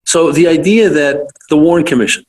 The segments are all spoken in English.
So the idea that the Warren Commission,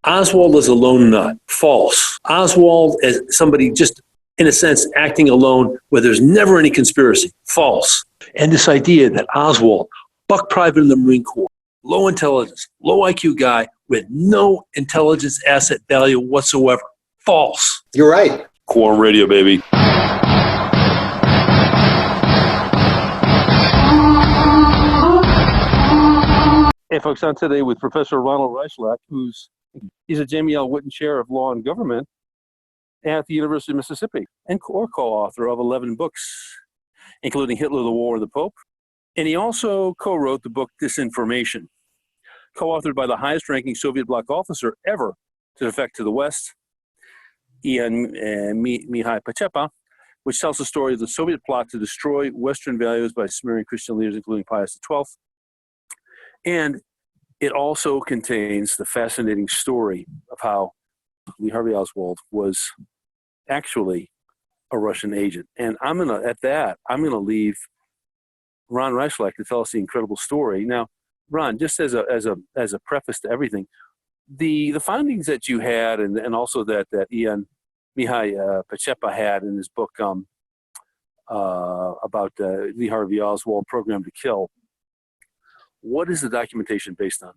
Oswald is a lone nut, false. Oswald as somebody just, in a sense, acting alone where there's never any conspiracy, false. And this idea that Oswald, buck private in the Marine Corps, low intelligence, low IQ guy with no intelligence asset value whatsoever, false. You're right. Quorum radio, baby. Hey folks, I'm today with Professor Ronald Reichlak, he's a Jamie L. Whitten Chair of Law and Government at the University of Mississippi and co-author of 11 books, including Hitler, the War, and the Pope. And he also co-wrote the book DISINFORMATION, co-authored by the highest-ranking Soviet bloc officer ever to defect to the West, Ian Mihai Pacepa, which tells the story of the Soviet plot to destroy Western values by smearing Christian leaders, including Pius XII. And it also contains the fascinating story of how Lee Harvey Oswald was actually a Russian agent. And I'm gonna leave Ron Reichlak to tell us the incredible story. Now, Ron, just as a preface to everything, the findings that you had and also that Ian Mihai Pacepa had in his book about Lee Harvey Oswald, Program to Kill. What is the documentation based on?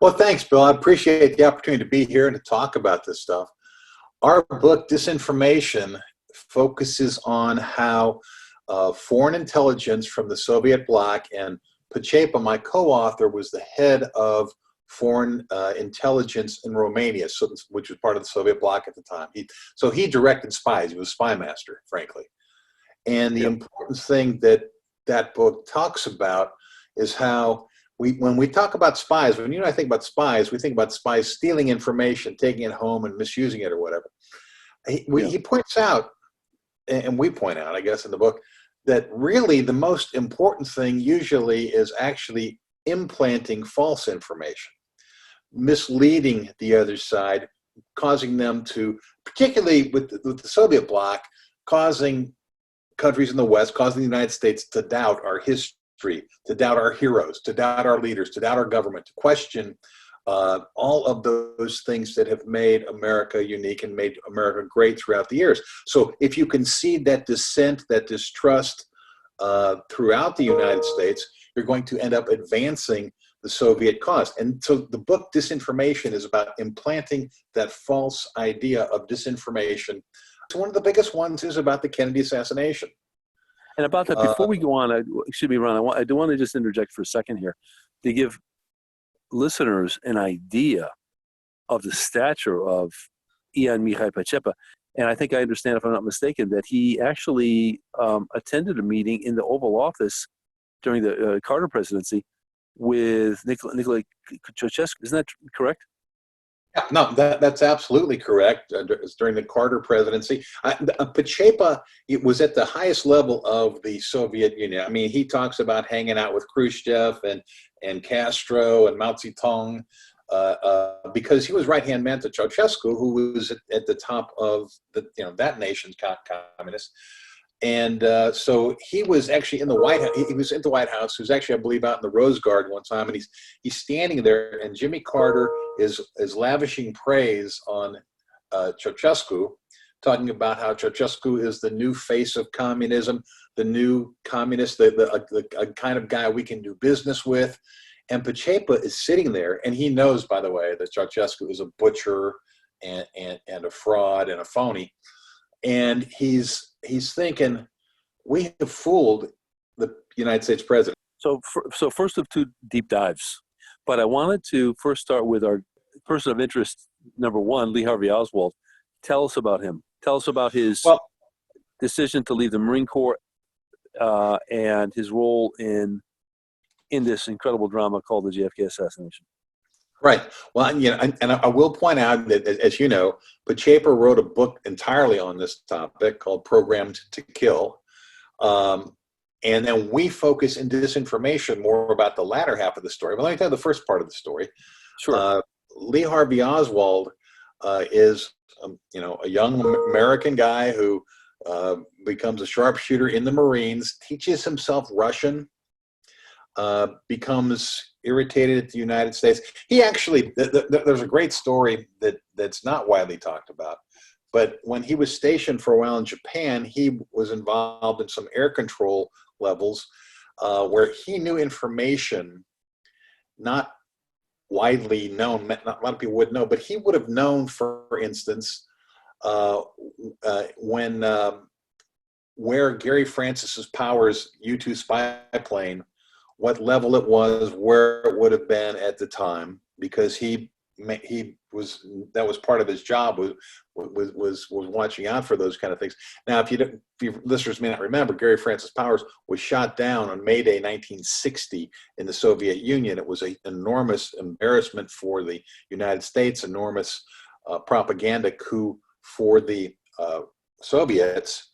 Well, thanks, Bill. I appreciate the opportunity to be here and to talk about this stuff. Our book, Disinformation, focuses on how foreign intelligence from the Soviet bloc, and Pacepa, my co-author, was the head of foreign intelligence in Romania, which was part of the Soviet bloc at the time. So he directed spies. He was a spy master, frankly. And the important thing that book talks about is how when we talk about spies, when you and I think about spies, we think about spies stealing information, taking it home and misusing it or whatever. He points out, and we point out, I guess, in the book, that really the most important thing usually is actually implanting false information, misleading the other side, causing them to, particularly with the Soviet bloc, causing countries in the West, causing the United States to doubt our history, to doubt our heroes, to doubt our leaders, to doubt our government, to question all of those things that have made America unique and made America great throughout the years. So if you can see that dissent, that distrust throughout the United States, you're going to end up advancing the Soviet cause. And so the book Disinformation is about implanting that false idea of disinformation. So one of the biggest ones is about the Kennedy assassination. And about that, before we go on, excuse me, Ron, I do want to just interject for a second here to give listeners an idea of the stature of Ian Mihai Pacepa. And I think I understand, if I'm not mistaken, that he actually attended a meeting in the Oval Office during the Carter presidency with Nicolae Ceausescu. Isn't that correct? No, that's absolutely correct. It's during the Carter presidency. Pacepa, it was at the highest level of the Soviet Union. I mean, he talks about hanging out with Khrushchev and Castro and Mao Zedong because he was right-hand man to Ceausescu, who was at the top of that nation's communist. And so he was actually in the White House. He was in the White House. He was actually, I believe, out in the Rose Garden one time, and he's standing there, and Jimmy Carter is lavishing praise on Ceausescu, talking about how Ceausescu is the new face of communism, the new communist, the kind of guy we can do business with. And Pacepa is sitting there, and he knows, by the way, that Ceausescu is a butcher and a fraud and a phony. And he's thinking, we have fooled the United States president. So first of two deep dives, but I wanted to first start with our person of interest, number one, Lee Harvey Oswald. Tell us about him. Tell us about his decision to leave the Marine Corps and his role in this incredible drama called the JFK assassination. Right. Well, and I will point out that, as you know, Pacepa wrote a book entirely on this topic called Programmed to Kill. And then we focus in Disinformation more about the latter half of the story. But let me tell you the first part of the story. Sure. Lee Harvey Oswald is, a young American guy who becomes a sharpshooter in the Marines, teaches himself Russian, becomes, irritated at the United States. He actually, there's a great story that's not widely talked about, but when he was stationed for a while in Japan, he was involved in some air control levels where he knew information not widely known, not a lot of people would know, but he would have known, for instance, when where Gary Francis's Powers U-2 spy plane, what level it was, where it would have been at the time, because he was, that was part of his job, was watching out for those kind of things. Now, if your listeners may not remember, Gary Francis Powers was shot down on May Day 1960 in the Soviet Union. It was an enormous embarrassment for the United States, enormous propaganda coup for the Soviets.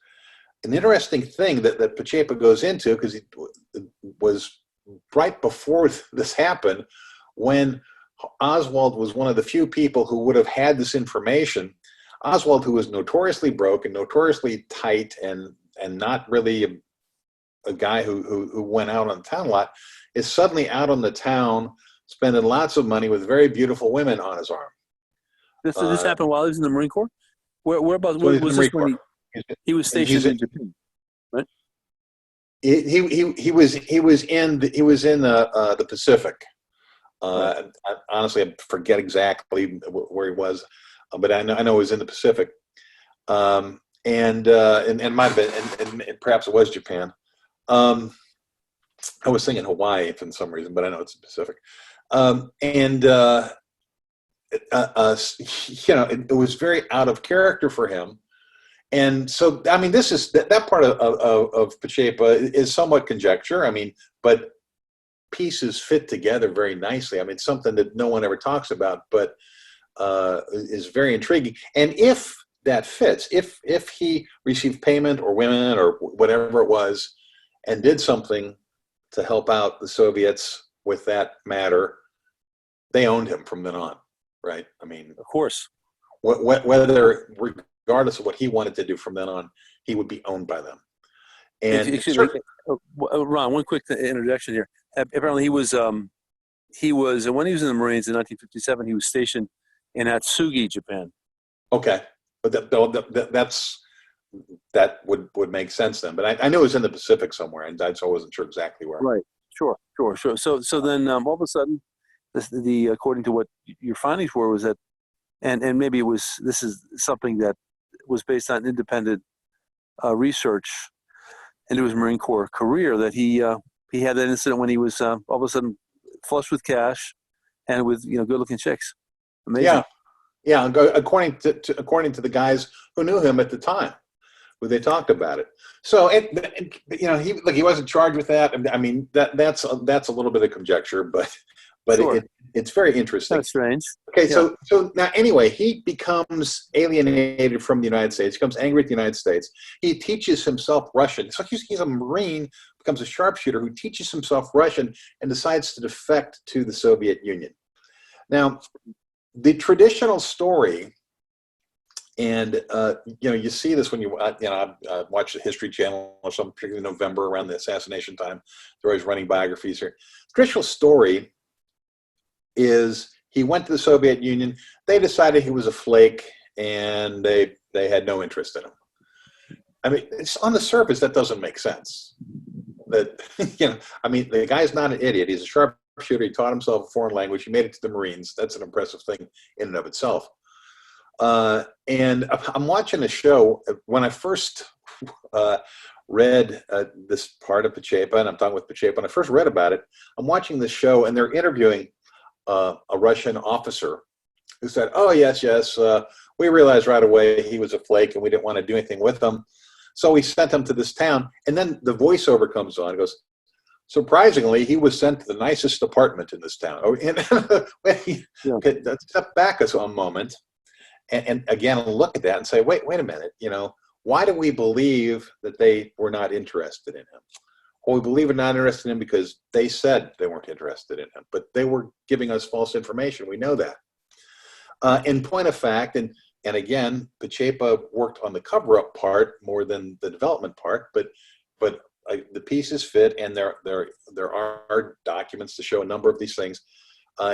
An interesting thing that Pacepa goes into, because it was right before this happened, when Oswald was one of the few people who would have had this information. Oswald, who was notoriously broke and notoriously tight and not really a guy who went out on the town a lot, is suddenly out on the town spending lots of money with very beautiful women on his arm. This happened while he was in the Marine Corps? Whereabouts So was this when he was stationed in Japan, right? He was in the Pacific. Right. Honestly, I forget exactly where he was, but I know he was in the Pacific, and might have been, and perhaps it was Japan. I was thinking Hawaii for some reason, but I know it's the Pacific. It was very out of character for him. And so, I mean, this is that part of Pacepa is somewhat conjecture. I mean, but pieces fit together very nicely. I mean, something that no one ever talks about, but is very intriguing. And if that fits, if he received payment or women or whatever it was, and did something to help out the Soviets with that matter, they owned him from then on, right? I mean, Of course. Whether regardless of what he wanted to do from then on, he would be owned by them. And Excuse me, Ron, one quick interjection here. Apparently he was when he was in the Marines in 1957, he was stationed in Atsugi, Japan. Okay, but that would make sense then. But I knew it was in the Pacific somewhere, and I wasn't sure exactly where. Right. Sure. So then all of a sudden, the according to what your findings were was that, and maybe this is something that was based on independent research into his Marine Corps career, that he had that incident when he was all of a sudden flush with cash and with good-looking chicks. Amazing. Yeah. According to the guys who knew him at the time, who they talked about it. So he wasn't charged with that. I mean, that's a little bit of conjecture, but Sure. it's very interesting. That's strange. Okay, Yeah. so now anyway, he becomes alienated from the United States, becomes angry at the United States. He teaches himself Russian. So he's a Marine, becomes a sharpshooter who teaches himself Russian and decides to defect to the Soviet Union. Now, the traditional story, and you see this when you watch the History Channel or something, particularly in November around the assassination time. They're always running biographies here. The traditional story is he went to the Soviet Union. They decided he was a flake, and they had no interest in him. I mean, it's on the surface that doesn't make sense. That the guy's not an idiot. He's a sharpshooter. He taught himself a foreign language. He made it to the Marines. That's an impressive thing in and of itself. And I'm watching a show. When I first read this part of Pacepa, and I'm talking with Pacepa, and I first read about it, I'm watching this show, and they're interviewing a Russian officer who said, "Oh, yes, we realized right away he was a flake, and we didn't want to do anything with him. So we sent him to this town." And then the voiceover comes on. It goes, "Surprisingly, he was sent to the nicest apartment in this town." Okay, step back a moment, and again look at that and say, wait a minute. Why do we believe that they were not interested in him? Well, we believe they're not interested in him because they said they weren't interested in him, but they were giving us false information. We know that. In point of fact, and again, Pacepa worked on the cover-up part more than the development part, but the pieces fit, and there are documents to show a number of these things.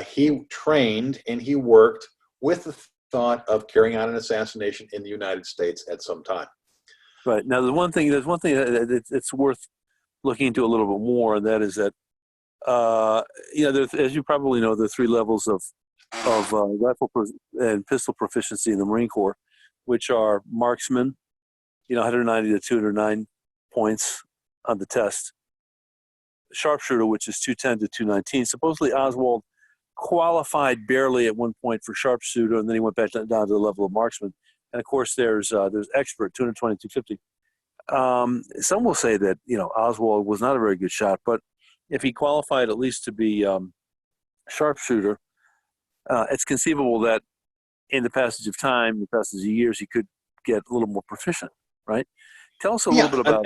He trained and he worked with the thought of carrying out an assassination in the United States at some time. Right. Now, there's one thing that it's worth looking into a little bit more, and that is that, as you probably know, there are 3 levels of rifle and pistol proficiency in the Marine Corps, which are marksman, 190 to 209 points on the test. Sharpshooter, which is 210 to 219. Supposedly Oswald qualified barely at one point for sharpshooter, and then he went back down to the level of marksman. And of course, there's expert, 220, 250. Some will say that Oswald was not a very good shot, but if he qualified at least to be sharpshooter, it's conceivable that in the passage of time, the passage of years, he could get a little more proficient, right? Tell us a little bit about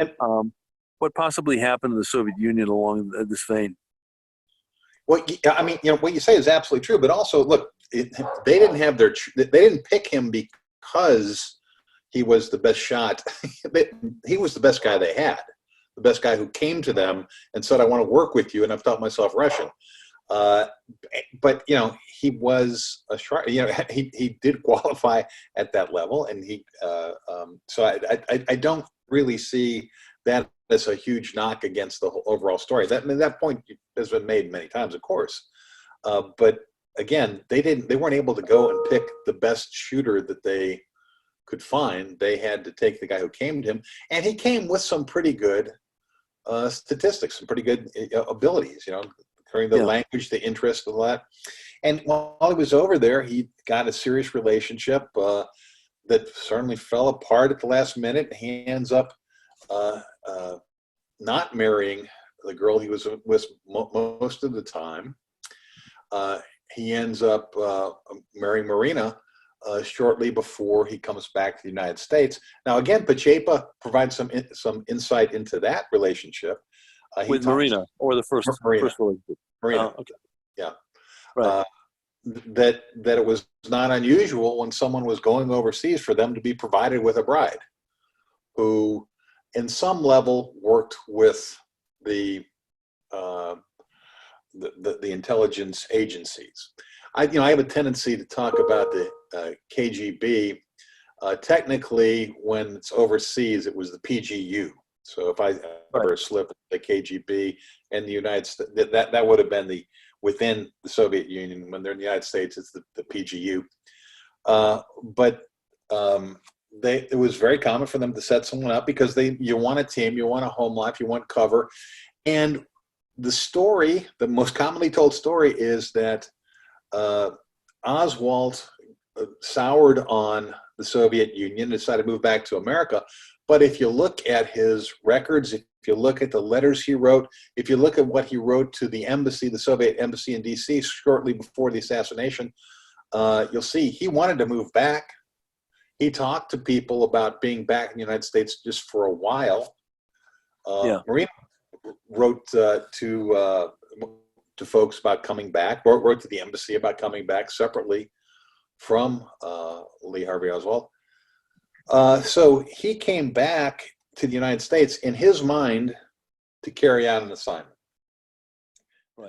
what possibly happened in the Soviet Union along this vein. Well, I mean, what you say is absolutely true, but also, look, they didn't pick him because he was the best shot. He was the best guy they had, the best guy who came to them and said, "I want to work with you," and I've taught myself Russian. But he was a sharp. He did qualify at that level, and so I don't really see that as a huge knock against the whole overall story. That point has been made many times, of course. But again, they weren't able to go and pick the best shooter that they could find. They had to take the guy who came to him, and he came with some pretty good statistics, some pretty good abilities. Carrying the language, the interest, all that. And while he was over there, he got a serious relationship that certainly fell apart at the last minute. He ends up not marrying the girl he was with most of the time. He ends up marrying Marina shortly before he comes back to the United States. Now, again, Pacepa provides some insight into that relationship. With Marina, or the first relationship? Marina. Oh, okay. Yeah. Right. That it was not unusual when someone was going overseas for them to be provided with a bride who, in some level, worked with the intelligence agencies. I have a tendency to talk about the KGB. Technically, when it's overseas, it was the PGU. So if I ever slip the KGB in the United States, that would have been within the Soviet Union. When they're in the United States, it's the PGU. But it was very common for them to set someone up because you want a team, you want a home life, you want cover. And the most commonly told story is that Oswald soured on the Soviet Union, decided to move back to America. But if you look at his records, if you look at the letters he wrote, if you look at what he wrote to the embassy, the Soviet embassy in D.C. shortly before the assassination, you'll see he wanted to move back. He talked to people about being back in the United States just for a while. Marina wrote to folks about coming back, wrote to the embassy about coming back separately from Lee Harvey Oswald. So he came back to the United States in his mind to carry out an assignment.